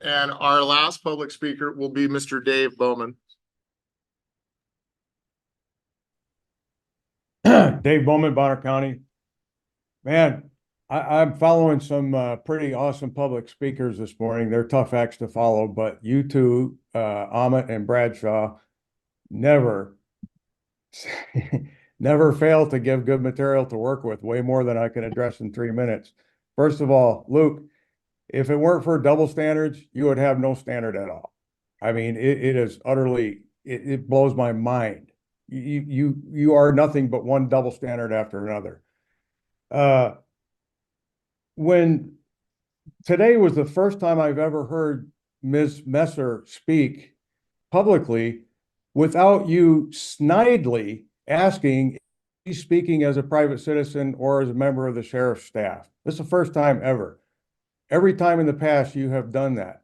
And our last public speaker will be Mr. Dave Bowman. Dave Bowman, Bonner County. Man, I'm following some pretty awesome public speakers this morning. They're tough acts to follow, but you two, Amit and Bradshaw, never fail to give good material to work with, way more than I can address in 3 minutes. First of all, Luke, if it weren't for double standards, you would have no standard at all. I mean, it is utterly, it blows my mind. You are nothing but one double standard after another. When today was the first time I've ever heard Ms. Messer speak publicly without you snidely asking, is he speaking as a private citizen or as a member of the sheriff's staff? This is the first time ever. Every time in the past you have done that.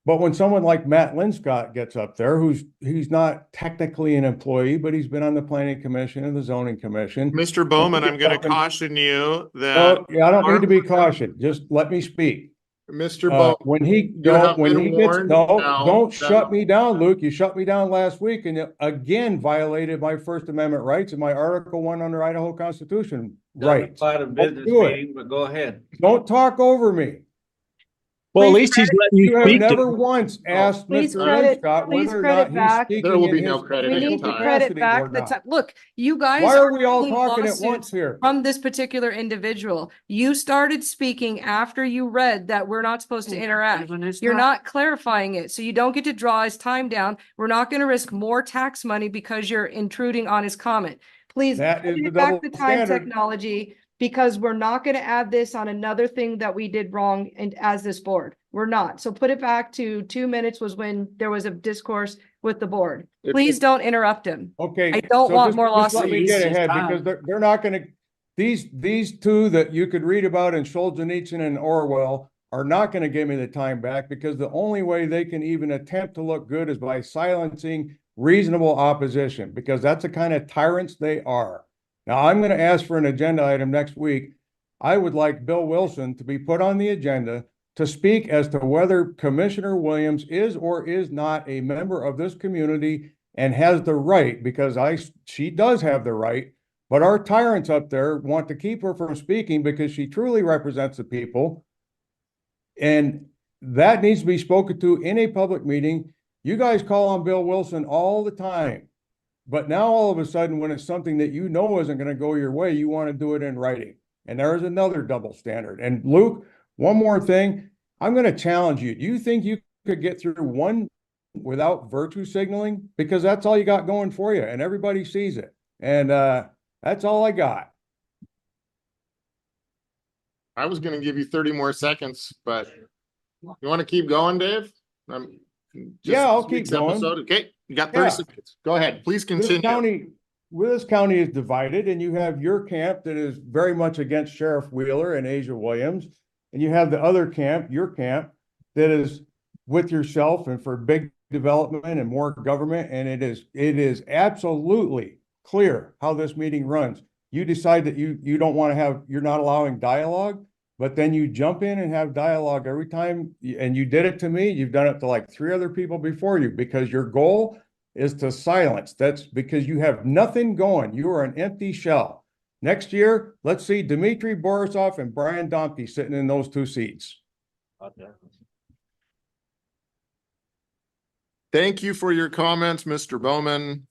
But when someone like Matt Linscott gets up there, he's not technically an employee, but he's been on the planning commission and the zoning commission. Mr. Bowman, I'm going to caution you that. Yeah, I don't need to be cautioned. Just let me speak. Mr. Bowman, don't shut me down, Luke. You shut me down last week and you again violated my First Amendment rights and my Article 1 under Idaho Constitution rights. Business meeting, but go ahead. Don't talk over me. Well, at least he's letting you have speak. never once asked Mr. Linscott whether or not he's speaking. There will be no credit. We need to credit back the time. Look, you guys. Why are we all talking at once here? From this particular individual, you started speaking after you read that we're not supposed to interact. You're not clarifying it, so you don't get to draw his time down. We're not going to risk more tax money because you're intruding on his comment. Please get back the time technology, because we're not going to add this on another thing that we did wrong and as this board. We're not. So put it back to 2 minutes was when there was a discourse with the board. Please don't interrupt him. Okay. I don't want more lawsuits. Let me get ahead because they're not going to, these two that you could read about in Solzhenitsyn and Orwell are not going to give me the time back, because the only way they can even attempt to look good is by silencing reasonable opposition, because that's the kind of tyrants they are. Now, I'm going to ask for an agenda item next week. I would like Bill Wilson to be put on the agenda to speak as to whether Commissioner Williams is or is not a member of this community and has the right, because she does have the right, but our tyrants up there want to keep her from speaking because she truly represents the people. And that needs to be spoken to in a public meeting. You guys call on Bill Wilson all the time. But now all of a sudden, when it's something that you know isn't going to go your way, you want to do it in writing. And there's another double standard. And Luke, one more thing, I'm going to challenge you. Do you think you could get through one without virtue signaling? Because that's all you got going for you and everybody sees it. And that's all I got. I was going to give you 30 more seconds, but you want to keep going, Dave? Yeah, I'll keep going. Okay, you got 30 seconds. Go ahead. Please continue. This county is divided, and you have your camp that is very much against Sheriff Wheeler and Asia Williams, and you have the other camp, your camp, that is with yourself and for big development and more government. And it is absolutely clear how this meeting runs. You decide that you don't want to have, you're not allowing dialogue, but then you jump in and have dialogue every time. And you did it to me. You've done it to like 3 other people before you, because your goal is to silence. That's because you have nothing going. You are an empty shell. Next year, let's see Dmitry Borisov and Brian Domke sitting in those 2 seats. Thank you for your comments, Mr. Bowman.